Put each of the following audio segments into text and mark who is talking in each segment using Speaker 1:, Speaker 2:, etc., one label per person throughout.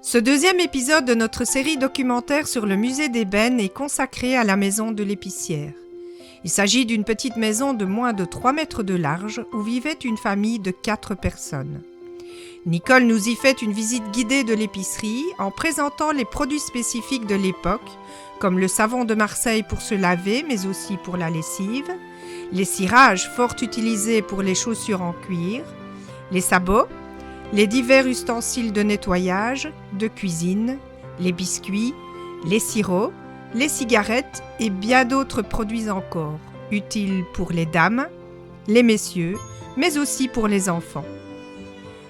Speaker 1: Ce deuxième épisode de notre série documentaire sur le musée d'ébène est consacré à la maison de l'épicière. Il s'agit d'une petite maison de moins de 3 mètres de large où vivait une famille de 4 personnes. Nicole nous y fait une visite guidée de l'épicerie en présentant les produits spécifiques de l'époque, comme le savon de Marseille pour se laver mais aussi pour la lessive, les cirages fort utilisés pour les chaussures en cuir, les sabots, les divers ustensiles de nettoyage, de cuisine, les biscuits, les sirops, les cigarettes et bien d'autres produits encore, utiles pour les dames, les messieurs, mais aussi pour les enfants.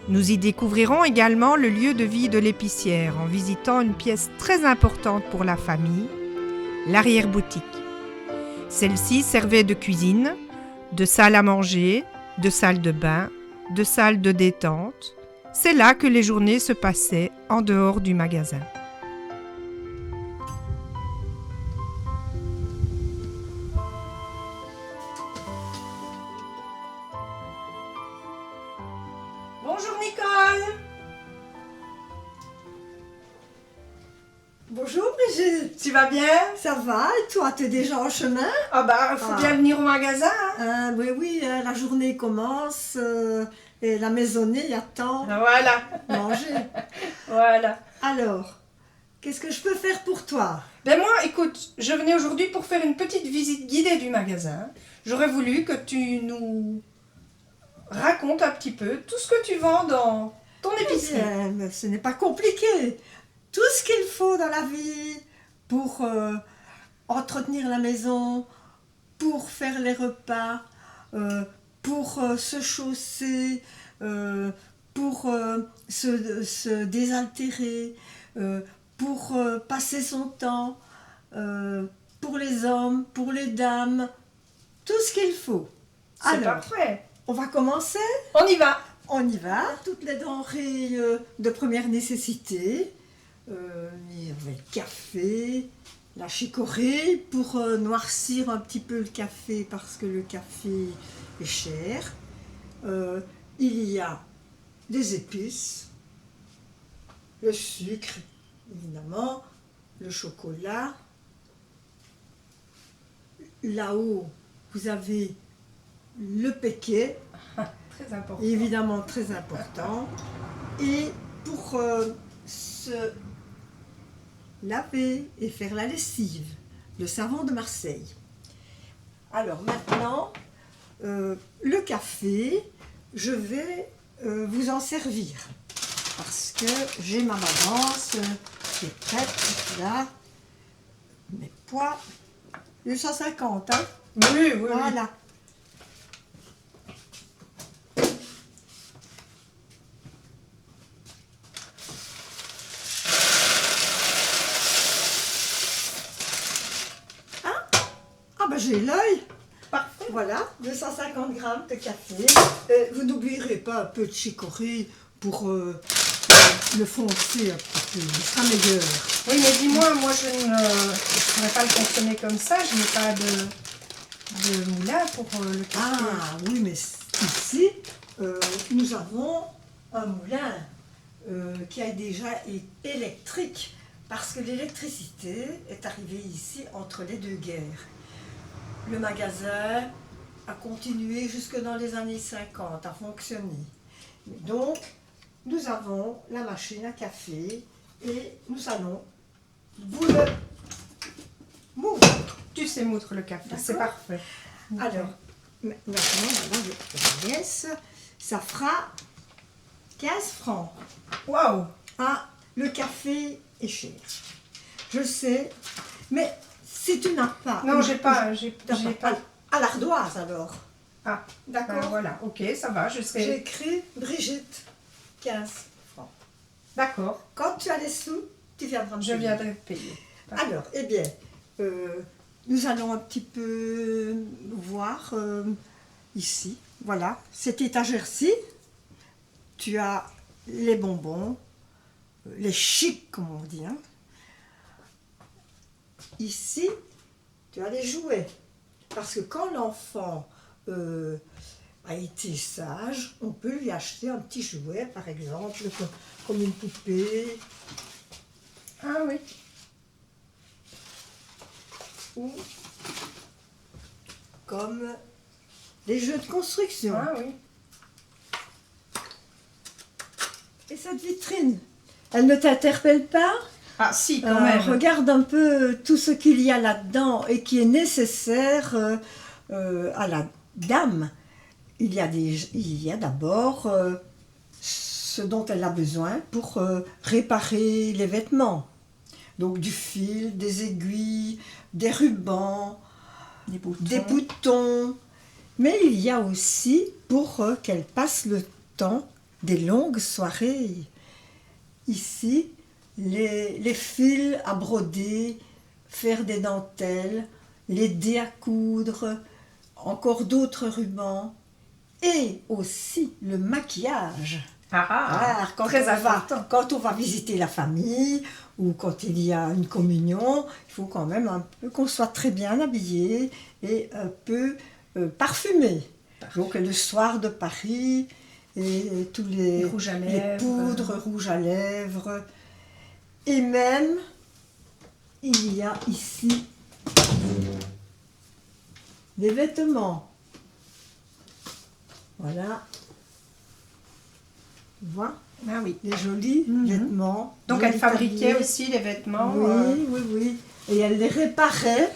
Speaker 1: Nous y découvrirons également le lieu de vie de l'épicière en visitant une pièce très importante pour la famille, l'arrière-boutique. Celle-ci servait de cuisine, de salle à manger, de salle de bain, de salle de détente. C'est là que les journées se passaient en dehors du magasin. Bonjour Nicole.
Speaker 2: Bonjour Brigitte,
Speaker 1: Tu vas bien?
Speaker 2: ça va et toi, t'es déjà en chemin?
Speaker 1: Ah bah, faut bien venir au magasin.
Speaker 2: Oui, la journée commence et la maisonnée attend
Speaker 1: Voilà,
Speaker 2: manger.
Speaker 1: voilà.
Speaker 2: Alors, qu'est-ce que je peux faire pour toi?
Speaker 1: Ben moi, écoute, je venais aujourd'hui pour faire une petite visite guidée du magasin. J'aurais voulu que tu nous racontes un petit peu tout ce que tu vends dans ton épicerie.
Speaker 2: Mais ce n'est pas compliqué. Tout ce qu'il faut dans la vie pour entretenir la maison, pour faire les repas, pour se chausser, pour se désaltérer, pour passer son temps, pour les hommes, pour les dames, tout ce qu'il faut.
Speaker 1: C'est
Speaker 2: Alors,
Speaker 1: parfait.
Speaker 2: on va commencer.
Speaker 1: On y va.
Speaker 2: On y va, toutes les denrées de première nécessité. Il y avait le café, la chicorée pour noircir un petit peu le café parce que le café est cher. Il y a des épices, le sucre, évidemment, le chocolat. Là-haut, vous avez le péquet,
Speaker 1: Très important.
Speaker 2: évidemment très important. Et pour se laver et faire la lessive, le savon de Marseille. Alors maintenant, le café, je vais vous en servir parce que j'ai ma balance qui est prête là. Mes poids, 250, hein?
Speaker 1: Oui.
Speaker 2: Voilà. Ah ben j'ai l'œil.
Speaker 1: Parfait.
Speaker 2: Voilà, 250 grammes de café. Vous n'oublierez pas un peu de chicorée pour le foncer un petit peu, il sera meilleur.
Speaker 1: Oui, mais dis-moi, moi je ne pourrais pas le consommer comme ça. Je n'ai pas de moulin pour le café.
Speaker 2: Ah oui, mais ici, nous avons un moulin qui a déjà été électrique parce que l'électricité est arrivée ici entre les deux guerres. Le magasin a continué jusque dans les années 50 à fonctionner. Donc, nous avons la machine à café et nous allons vous le moudre.
Speaker 1: Tu sais moudre le café,
Speaker 2: D'accord.
Speaker 1: c'est parfait.
Speaker 2: Alors, maintenant, je laisse. Ça fera 15 francs.
Speaker 1: Waouh!
Speaker 2: Ah, le café est cher. Je sais, mais si tu n'as pas...
Speaker 1: Non, j'ai pas.
Speaker 2: À l'ardoise alors.
Speaker 1: Ah,
Speaker 2: D'accord.
Speaker 1: ben voilà, ok, ça va, je
Speaker 2: J'ai
Speaker 1: serai.
Speaker 2: écrit Brigitte, 15 francs.
Speaker 1: D'accord,
Speaker 2: Quand tu as les sous, tu viendras me
Speaker 1: je
Speaker 2: payer.
Speaker 1: viendrai payer. Parfait.
Speaker 2: Alors, eh bien, nous allons un petit peu voir ici. Voilà, cette étagère-ci, tu as les bonbons, les chics, comme on dit. Hein. Ici, tu as les jouets. Parce que quand l'enfant a été sage, on peut lui acheter un petit jouet, par exemple, comme une poupée,
Speaker 1: Ah oui.
Speaker 2: Ou comme des jeux de construction.
Speaker 1: Ah oui.
Speaker 2: Et cette vitrine, elle ne t'interpelle pas?
Speaker 1: Ah si, quand même.
Speaker 2: Regarde un peu tout ce qu'il y a là-dedans et qui est nécessaire à la dame. Il y a d'abord ce dont elle a besoin pour réparer les vêtements. Donc du fil, des aiguilles, des rubans, des boutons. Mais il y a aussi pour qu'elle passe le temps des longues soirées. Ici, les fils à broder, faire des dentelles, les dés à coudre, encore d'autres rubans. Et aussi le maquillage. Quand on va visiter la famille ou quand il y a une communion, il faut quand même un peu qu'on soit très bien habillé et un peu parfumé. Donc le soir de Paris et tous les
Speaker 1: rouges à
Speaker 2: les
Speaker 1: lèvres,
Speaker 2: poudres, rouges à lèvres. Et même, il y a ici des vêtements. Voilà. Tu vois,
Speaker 1: Ah oui.
Speaker 2: les jolis vêtements.
Speaker 1: Donc
Speaker 2: bien
Speaker 1: elle fabriquait
Speaker 2: taillés.
Speaker 1: aussi les vêtements.
Speaker 2: Oui, oui, oui. Et elle les réparait.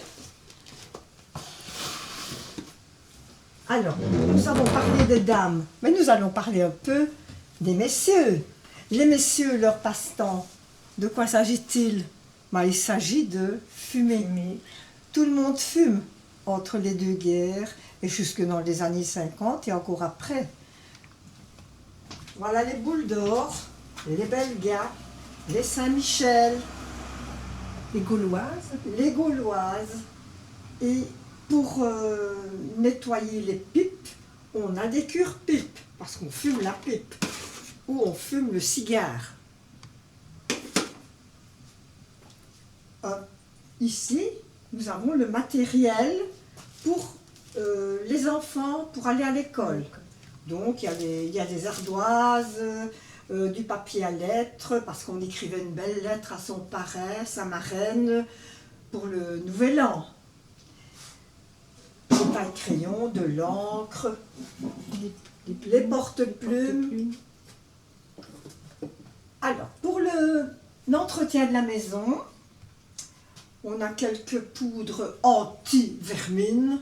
Speaker 2: Alors, nous avons parlé des dames, mais nous allons parler un peu des messieurs. Les messieurs, leur passe-temps, de quoi s'agit-il? Il s'agit de fumer. Tout le monde fume entre les deux guerres et jusque dans les années 50 et encore après. Voilà les boules d'or, les Belgas, les Saint-Michel,
Speaker 1: Les Gauloises.
Speaker 2: les Gauloises. Et pour nettoyer les pipes, on a des cure-pipes, parce qu'on fume la pipe, ou on fume le cigare. Ici, nous avons le matériel pour les enfants, pour aller à l'école. Donc, il y a des ardoises, du papier à lettres, parce qu'on écrivait une belle lettre à son parrain, sa marraine, pour le nouvel an. Des taille-crayons, de l'encre, les porte-plumes. Alors, pour l'entretien de la maison, on a quelques poudres anti-vermine,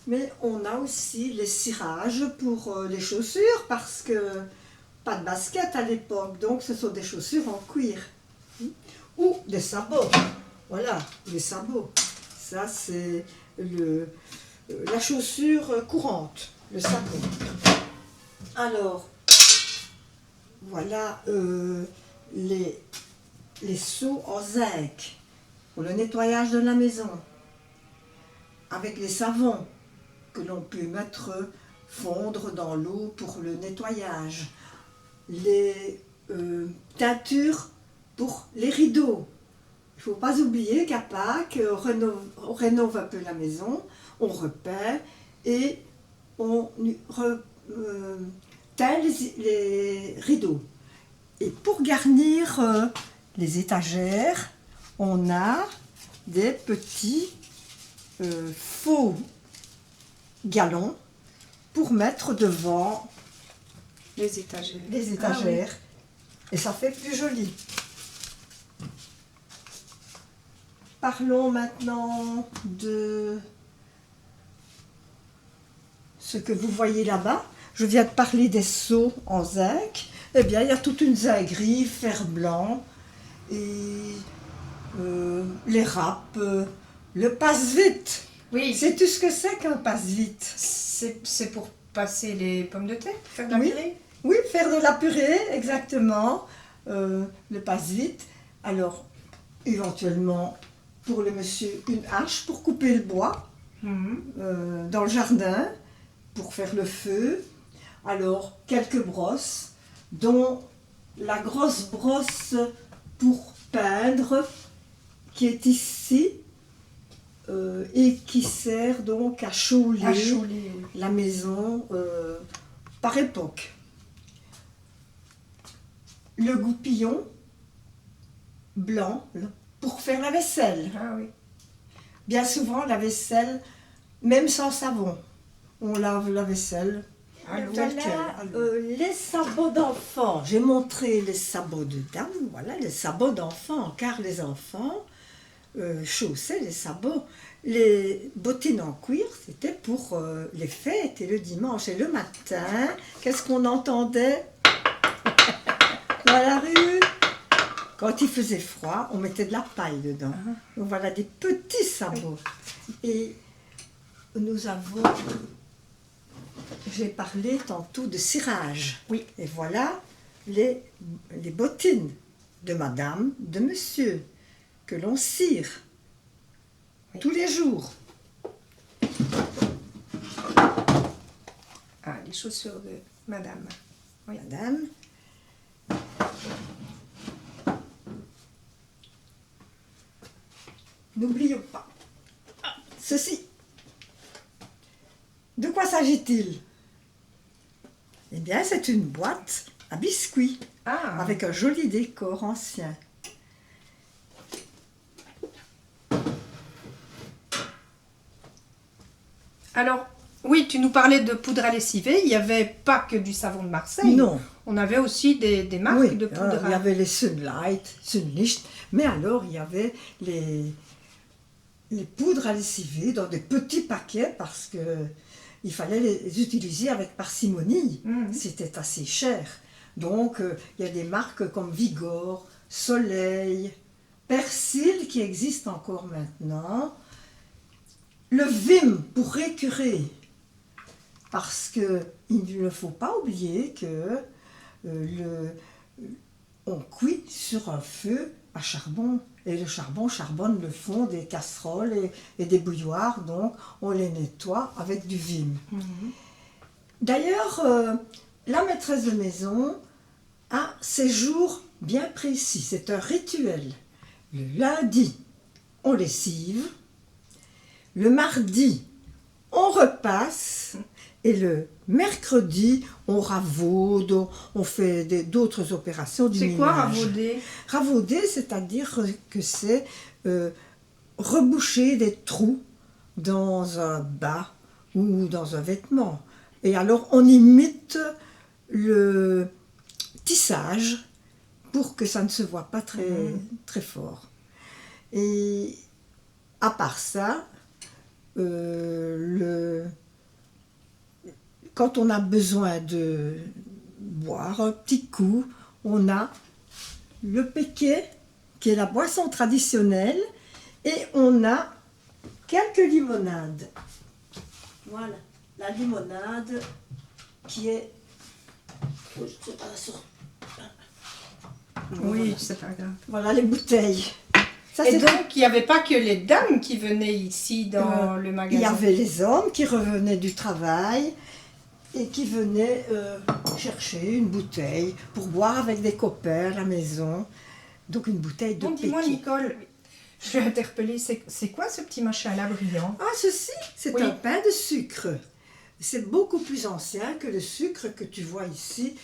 Speaker 2: mais on a aussi les cirages pour les chaussures, parce que pas de basket à l'époque, donc ce sont des chaussures en cuir. Ou des sabots. Voilà, les sabots. Ça, c'est la chaussure courante, le sabot. Alors, voilà les seaux en zinc pour le nettoyage de la maison, avec les savons que l'on peut mettre fondre dans l'eau pour le nettoyage, les teintures pour les rideaux. Il ne faut pas oublier qu'à Pâques, on rénove un peu la maison, on repeint et on teint les rideaux. Et pour garnir les étagères, on a des petits faux galons pour mettre devant
Speaker 1: Les étagères.
Speaker 2: les étagères. Et ça fait plus joli. Parlons maintenant de ce que vous voyez là-bas. Je viens de parler des seaux en zinc. Eh bien, il y a toute une zinguerie, fer blanc, et les râpes, le passe-vite.
Speaker 1: Oui,
Speaker 2: Sais-tu ce que c'est qu'un passe-vite?
Speaker 1: c'est pour passer les pommes de terre, faire de la
Speaker 2: Oui.
Speaker 1: purée.
Speaker 2: Oui, faire de la purée, exactement. Le passe-vite. Alors, éventuellement, pour le monsieur, une hache pour couper le bois dans le jardin, pour faire le feu. Alors, quelques brosses, dont la grosse brosse pour peindre, qui est ici, et qui sert donc à chauler,
Speaker 1: Oui.
Speaker 2: la maison par époque. Le goupillon, blanc pour faire la vaisselle.
Speaker 1: Ah oui.
Speaker 2: Bien souvent, la vaisselle, même sans savon, on lave la vaisselle.
Speaker 3: Voilà les sabots d'enfants. J'ai montré les sabots de dame, voilà les sabots d'enfants, car les enfants chaussaient les sabots. Les bottines en cuir, c'était pour les fêtes et le dimanche. Et le matin, qu'est-ce qu'on entendait dans la rue? Quand il faisait froid, on mettait de la paille dedans. Donc voilà des petits sabots. Et nous avons... J'ai parlé tantôt de cirage.
Speaker 2: Oui.
Speaker 3: Et voilà les bottines de madame, de monsieur, que l'on cire tous les jours.
Speaker 1: Ah, les chaussures de madame. Oui.
Speaker 3: Madame. N'oublions pas ceci. De quoi s'agit-il? Eh bien, c'est une boîte à biscuits
Speaker 1: Ah,
Speaker 3: avec un joli décor ancien.
Speaker 1: alors, oui, tu nous parlais de poudre à lessiver. Il n'y avait pas que du savon de Marseille.
Speaker 3: Non.
Speaker 1: On avait aussi des marques
Speaker 3: Oui,
Speaker 1: de poudre
Speaker 3: il y
Speaker 1: à...
Speaker 3: avait les Sunlight, Sunlicht, mais alors il y avait les poudres à lessiver dans des petits paquets parce que il fallait les utiliser avec parcimonie.
Speaker 1: Mhm.
Speaker 3: C'était assez cher. Donc il y a des marques comme Vigor, Soleil, Persil qui existent encore maintenant. Le Vim pour écurer, parce que il ne faut pas oublier que on cuit sur un feu à charbon et le charbon charbonne le fond des casseroles et des bouilloires, donc on les nettoie avec du Vim.
Speaker 1: Mhm.
Speaker 3: D'ailleurs, la maîtresse de maison a ses jours bien précis, c'est un rituel. Le lundi, on lessive, le mardi, on repasse, et le mercredi, on ravaude, on fait d'autres opérations du
Speaker 1: C'est
Speaker 3: ménage.
Speaker 1: quoi ravauder?
Speaker 3: Ravauder, c'est-à-dire que c'est reboucher des trous dans un bas ou dans un vêtement. Et alors, on imite le tissage pour que ça ne se voit pas très fort. Et à part ça, quand on a besoin de boire un petit coup, on a le péquet, qui est la boisson traditionnelle, et on a quelques limonades. Voilà, la limonade qui est...
Speaker 1: Oui, c'est pas grave.
Speaker 3: Voilà les bouteilles. Ça,
Speaker 1: Et
Speaker 3: c'est
Speaker 1: donc, il n'y avait pas que les dames qui venaient ici dans le magasin.
Speaker 3: il y avait les hommes qui revenaient du travail et qui venaient chercher une bouteille pour boire avec des copains à la maison. Donc une bouteille de
Speaker 1: Bon, dis-moi,
Speaker 3: péquet.
Speaker 1: Nicole, je suis interpellée. C'est quoi ce petit machin là brillant?
Speaker 3: Ah, ceci, c'est
Speaker 1: Oui.
Speaker 3: un pain de sucre. C'est beaucoup plus ancien que le sucre que tu vois ici,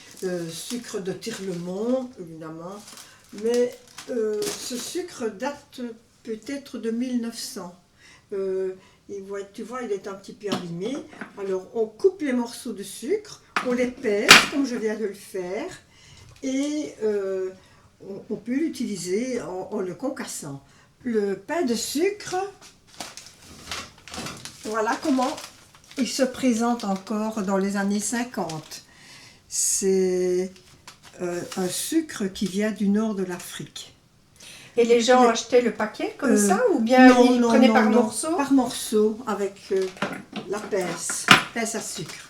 Speaker 3: sucre de Tirlemont, évidemment. Mais ce sucre date peut-être de 1900. Tu vois, il est un petit peu abîmé. Alors, on coupe les morceaux de sucre, on les pèse, comme je viens de le faire, et on peut l'utiliser en le concassant. Le pain de sucre, voilà comment il se présente encore dans les années 50. C'est un sucre qui vient du nord de l'Afrique.
Speaker 1: Et les gens achetaient le paquet comme ça ou bien ils prenaient par morceaux?
Speaker 3: Par morceaux, avec la pince à sucre.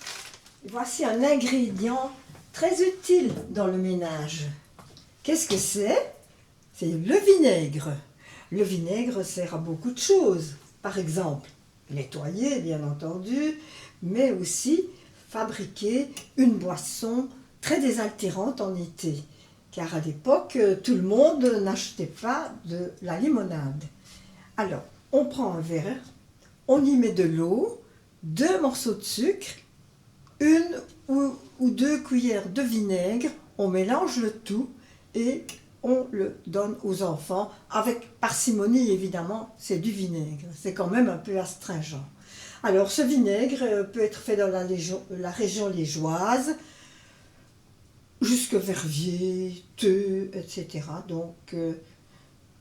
Speaker 3: Voici un ingrédient très utile dans le ménage. Qu'est-ce que c'est? C'est le vinaigre. Le vinaigre sert à beaucoup de choses. Par exemple, nettoyer, bien entendu, mais aussi fabriquer une boisson très désaltérante en été. Car à l'époque, tout le monde n'achetait pas de la limonade. Alors, on prend un verre, on y met de l'eau, 2 morceaux de sucre, 1 ou 2 cuillères de vinaigre, on mélange le tout et on le donne aux enfants, avec parcimonie évidemment, c'est du vinaigre, c'est quand même un peu astringent. Alors ce vinaigre peut être fait dans la région liégeoise, jusque Verviers, Theux, etc. Donc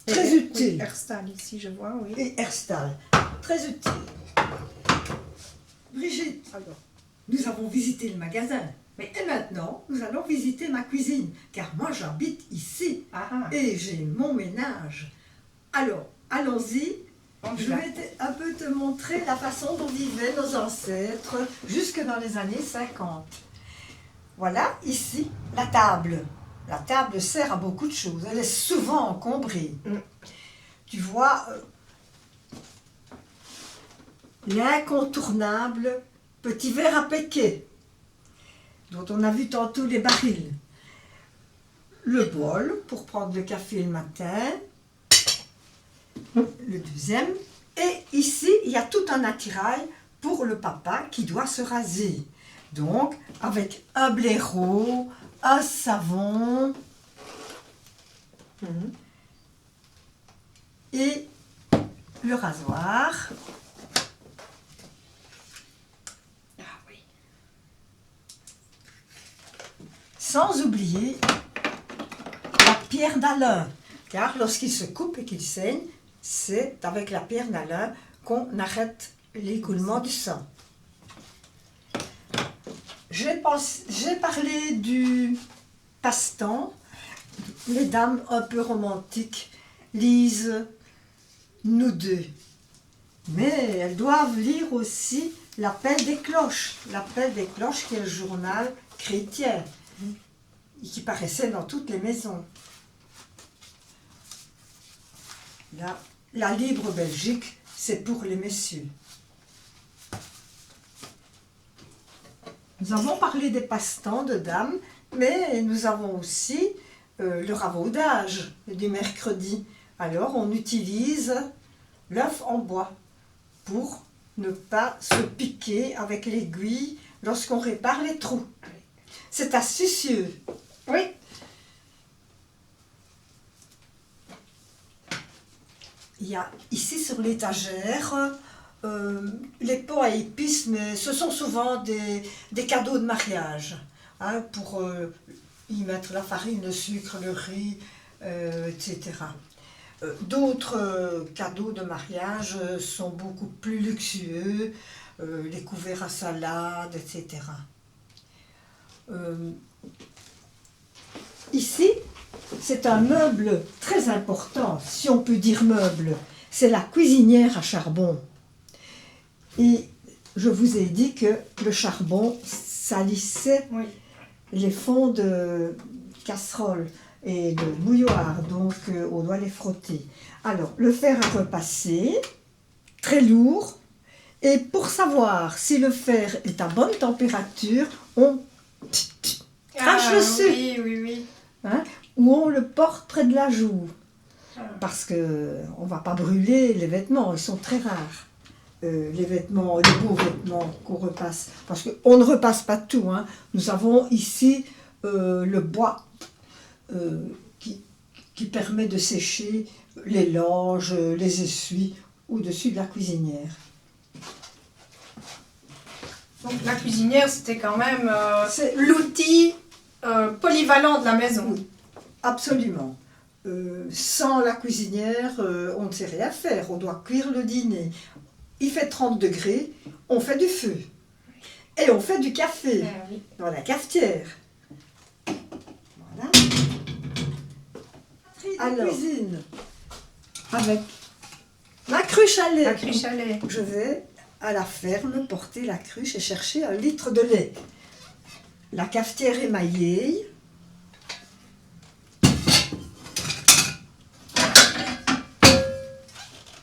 Speaker 3: très utile.
Speaker 1: Oui, Herstal ici, je vois, oui.
Speaker 3: Et Herstal, très utile. Brigitte, alors, nous avons visité le magasin, mais maintenant nous allons visiter ma cuisine, car moi j'habite ici et j'ai mon ménage. Alors, allons-y. Je vais un peu te montrer la façon dont vivaient nos ancêtres jusque dans les années 50. Voilà, ici, la table. La table sert à beaucoup de choses. Elle est souvent encombrée. Tu vois, l'incontournable petit verre à péquet, dont on a vu tantôt les barils. Le bol pour prendre le café le matin. Le deuxième. Et ici, il y a tout un attirail pour le papa qui doit se raser. Donc, avec un blaireau, un savon et le rasoir. Ah oui. Sans oublier la pierre d'Alain, car lorsqu'il se coupe et qu'il saigne, c'est avec la pierre d'Alain qu'on arrête l'écoulement du sang. J'ai parlé du passe-temps. Les dames un peu romantiques lisent Nous deux. Mais elles doivent lire aussi L'Appel des cloches. L'Appel des cloches qui est le journal chrétien et qui paraissait dans toutes les maisons. La Libre Belgique, c'est pour les messieurs. Nous avons parlé des passe-temps de dames, mais nous avons aussi le ravaudage du mercredi. Alors on utilise l'œuf en bois pour ne pas se piquer avec l'aiguille lorsqu'on répare les trous. C'est astucieux.
Speaker 1: Oui.
Speaker 3: Il y a ici sur l'étagère les pots à épices, mais ce sont souvent des cadeaux de mariage, hein, pour y mettre la farine, le sucre, le riz, etc. D'autres cadeaux de mariage sont beaucoup plus luxueux, les couverts à salade, etc. Ici, c'est un meuble très important, si on peut dire meuble. C'est la cuisinière à charbon. Et je vous ai dit que le charbon salissait les fonds de casserole et de bouilloire, donc on doit les frotter. Alors, le fer à repasser, très lourd, et pour savoir si le fer est à bonne température, on crache dessus.
Speaker 1: Oui.
Speaker 3: Hein, ou on le porte près de la joue, parce qu'on ne va pas brûler les vêtements, ils sont très rares. Les vêtements, les beaux vêtements qu'on repasse, parce qu'on ne repasse pas tout, hein. Nous avons ici le bois qui permet de sécher les langes, les essuies au-dessus de la cuisinière.
Speaker 1: Donc la cuisinière, c'était quand même l'outil polyvalent de la maison.
Speaker 3: Oui, absolument. Sans la cuisinière, on ne sait rien faire, on doit cuire le dîner. Il fait 30 degrés, on fait du feu. Et on fait du café dans la cafetière. Voilà. Alors, cuisine avec ma cruche à lait.
Speaker 1: La cruche à lait.
Speaker 3: Je vais à la ferme porter la cruche et chercher 1 litre de lait. La cafetière émaillée.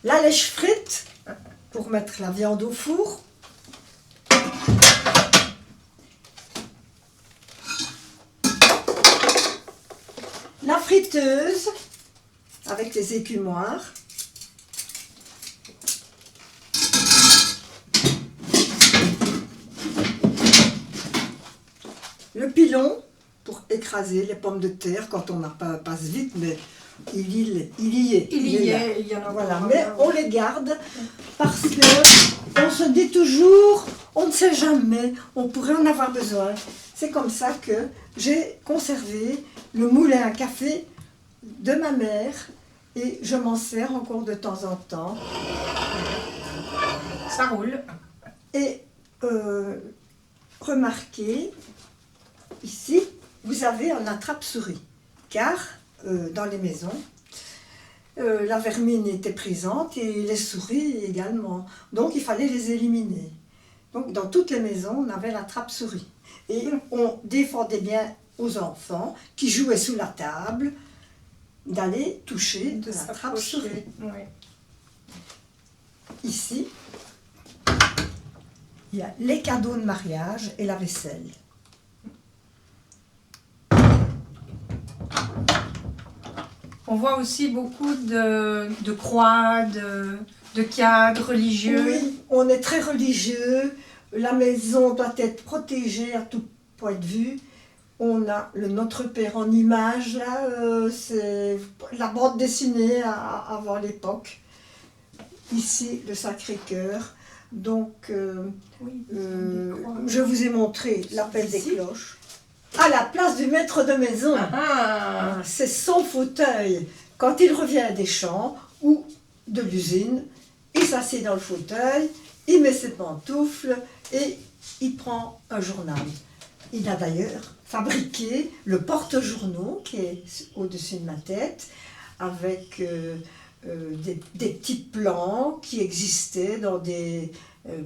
Speaker 3: La lèche frite pour mettre la viande au four. La friteuse avec les écumoires. Le pilon pour écraser les pommes de terre quand on n'a pas passe vite, mais il y est.
Speaker 1: Il y en a
Speaker 3: Voilà,
Speaker 1: encore.
Speaker 3: mais on les garde parce que on se dit toujours, on ne sait jamais, on pourrait en avoir besoin. C'est comme ça que j'ai conservé le moulin à café de ma mère et je m'en sers encore de temps en temps.
Speaker 1: Ça roule.
Speaker 3: Et remarquez, ici, vous avez un attrape-souris, car dans les maisons, la vermine était présente et les souris également. Donc il fallait les éliminer. Donc dans toutes les maisons, on avait l'attrape-souris. Et on défendait bien aux enfants qui jouaient sous la table d'aller toucher de l'attrape-souris.
Speaker 1: Oui.
Speaker 3: Ici, il y a les cadeaux de mariage et la vaisselle.
Speaker 1: On voit aussi beaucoup de croix, de cadres religieux.
Speaker 3: Oui, on est très religieux. La maison doit être protégée à tout point de vue. On a le Notre Père en image, là, c'est la bande dessinée avant l'époque. Ici, le Sacré-Cœur. Donc,
Speaker 1: Oui,
Speaker 3: je vous ai montré l'appel des cloches. À la place du maître de maison, c'est son fauteuil. Quand il revient des champs ou de l'usine, il s'assied dans le fauteuil, il met ses pantoufles et il prend un journal. Il a d'ailleurs fabriqué le porte-journaux qui est au-dessus de ma tête avec des petits plans qui existaient dans des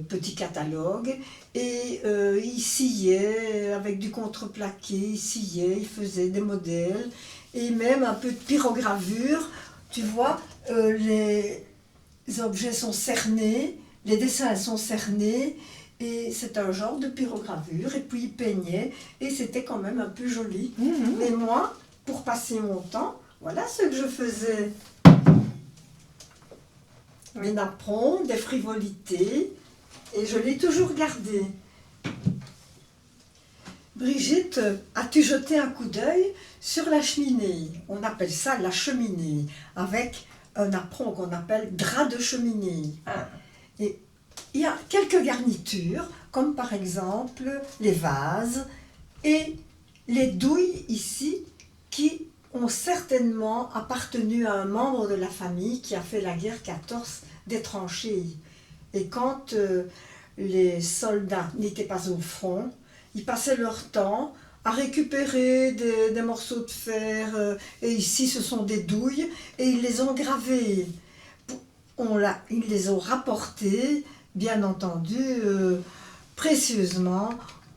Speaker 3: petits catalogues et il sciait avec du contreplaqué, il sciait, il faisait des modèles et même un peu de pyrogravure. Tu vois, les objets sont cernés, les dessins sont cernés et c'est un genre de pyrogravure et puis il peignait et c'était quand même un peu joli. Mais moi, pour passer mon temps, voilà ce que je faisais. Des napperons, des frivolités, et je l'ai toujours gardé. Brigitte, as-tu jeté un coup d'œil sur la cheminée? On appelle ça la cheminée, avec un apron qu'on appelle drap de cheminée. Et il y a quelques garnitures, comme par exemple les vases et les douilles ici, qui ont certainement appartenu à un membre de la famille qui a fait la guerre 14 des tranchées. Et quand les soldats n'étaient pas au front, ils passaient leur temps à récupérer des morceaux de fer, et ici ce sont des douilles, et ils les ont gravées. Ils les ont rapportées, bien entendu, précieusement,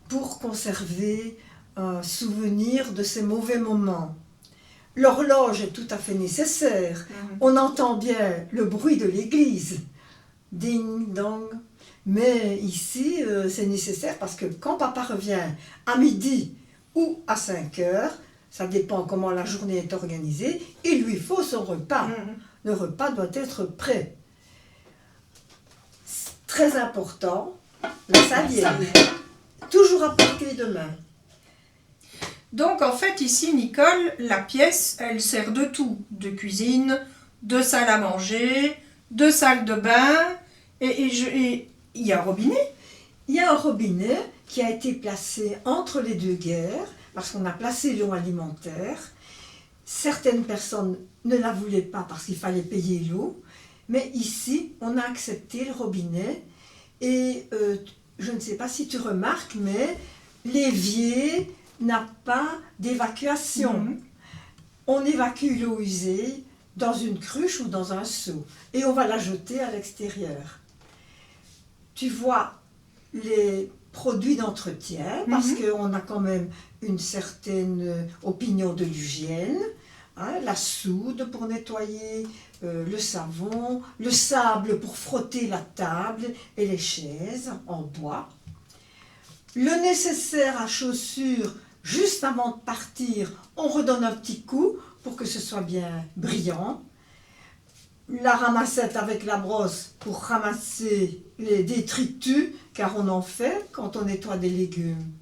Speaker 3: pour conserver un souvenir de ces mauvais moments. L'horloge est tout à fait nécessaire. On entend bien le bruit de l'église. Ding, dong. Mais ici, c'est nécessaire parce que quand papa revient à midi ou à 5 heures, ça dépend comment la journée est organisée, il lui faut son repas. Le repas doit être prêt. Très important, la salière. Toujours à portée de main.
Speaker 1: Donc en fait ici Nicole, la pièce elle sert de tout, de cuisine, de salle à manger, de salle de bain et il y a un robinet.
Speaker 3: Il y a un robinet qui a été placé entre les deux guerres parce qu'on a placé l'eau alimentaire. Certaines personnes ne la voulaient pas parce qu'il fallait payer l'eau, mais ici on a accepté le robinet et je ne sais pas si tu remarques, mais l'évier n'a pas d'évacuation. On évacue l'eau usée dans une cruche ou dans un seau et on va la jeter à l'extérieur. Tu vois les produits d'entretien parce qu'on a quand même une certaine opinion de l'hygiène, hein, la soude pour nettoyer, le savon, le sable pour frotter la table et les chaises en bois, le nécessaire à chaussures. Juste avant de partir, on redonne un petit coup pour que ce soit bien brillant. La ramassette avec la brosse pour ramasser les détritus, car on en fait quand on nettoie des légumes.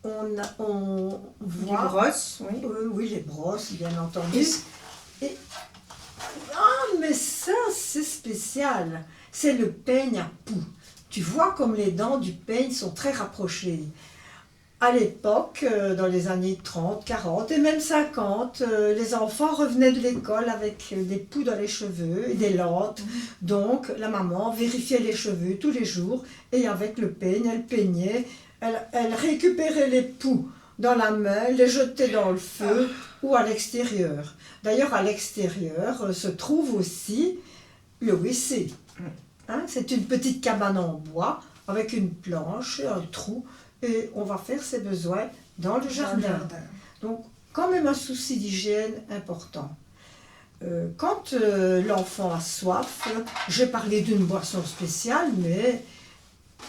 Speaker 2: on
Speaker 1: Les
Speaker 2: voit...
Speaker 1: brosses, oui.
Speaker 2: Oui, les brosses, bien entendu.
Speaker 1: Et-
Speaker 2: Mais ça, c'est spécial. C'est le peigne à poux. Tu vois comme les dents du peigne sont très rapprochées. À l'époque, dans les années 30, 40 et même 50, les enfants revenaient de l'école avec des poux dans les cheveux et des lentes. Donc, la maman vérifiait les cheveux tous les jours et avec le peigne, elle peignait. Elle récupérait les poux dans la main, les jetait dans le feu ou à l'extérieur. D'ailleurs, à l'extérieur se trouve aussi le WC. Hein, c'est une petite cabane en bois avec une planche, un trou, et on va faire ses besoins dans le jardin. Donc, quand même un souci d'hygiène important. Quand l'enfant a soif, j'ai parlé d'une boisson spéciale, mais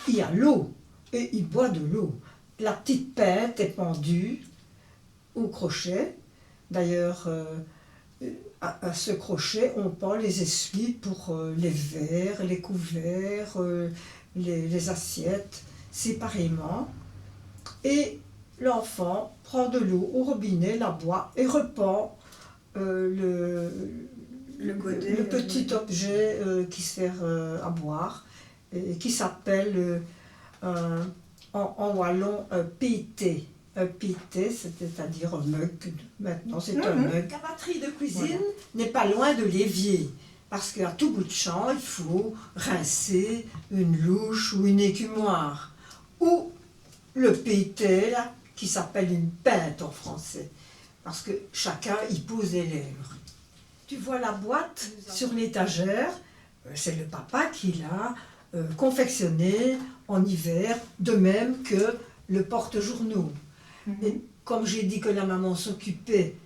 Speaker 2: il y a l'eau, et il boit de l'eau. La petite pinte est pendue au crochet. D'ailleurs, à ce crochet, on pend les essuies pour les verres, les couverts, les assiettes, séparément. Et l'enfant prend de l'eau au robinet, la boit et repend le petit objet qui sert à boire et qui s'appelle en wallon un pété. Un pété, c'est-à-dire un mug. Maintenant, c'est un mug. La batterie de cuisine n'est pas loin de l'évier. Parce qu'à tout bout de champ, il faut rincer une louche ou une écumoire. Ou le pété, là, qui s'appelle une pinte en français. Parce que chacun y pose les lèvres. Tu vois la boîte sur l'étagère, c'est le papa qui l'a confectionnée en hiver, de même que le porte-journaux. Et comme j'ai dit que la maman s'occupait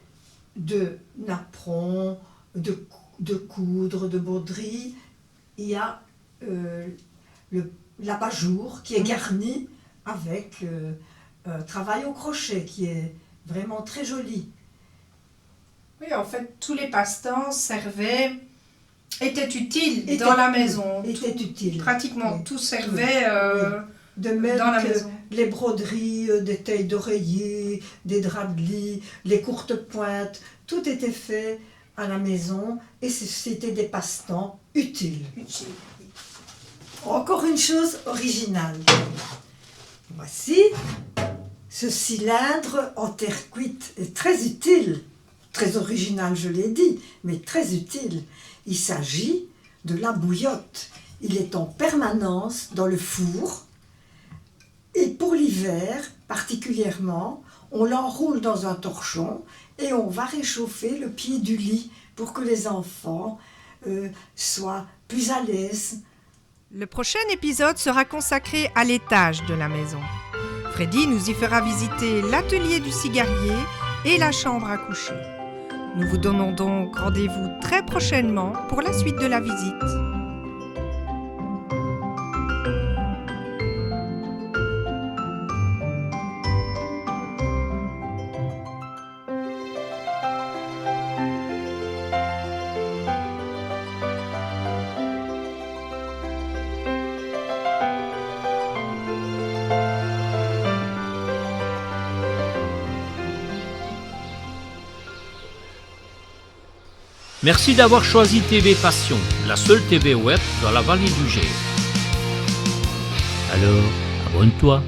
Speaker 2: de napperons, de coudre, de broderie, il y a l'abat-jour qui est garni avec un travail au crochet qui est vraiment très joli.
Speaker 1: Oui, en fait, tous les passe-temps étaient utiles dans la maison.
Speaker 2: Étaient utiles.
Speaker 1: Pratiquement
Speaker 2: Oui.
Speaker 1: tout servait
Speaker 2: De même
Speaker 1: dans la
Speaker 2: que
Speaker 1: maison.
Speaker 2: les broderies, des tailles d'oreiller, des draps de lit, les courtes pointes, tout était fait à la maison et c'était des passe-temps utiles. Encore une chose originale. Voici ce cylindre en terre cuite est très utile. Très original, je l'ai dit, mais très utile. Il s'agit de la bouillotte. Il est en permanence dans le four. Et pour l'hiver, particulièrement, on l'enroule dans un torchon et on va réchauffer le pied du lit pour que les enfants soient plus à l'aise.
Speaker 1: Le prochain épisode sera consacré à l'étage de la maison. Freddy nous y fera visiter l'atelier du cigarier et la chambre à coucher. Nous vous donnons donc rendez-vous très prochainement pour la suite de la visite.
Speaker 4: Merci d'avoir choisi TV Passion, la seule TV web dans la vallée du Gers. Alors, abonne-toi.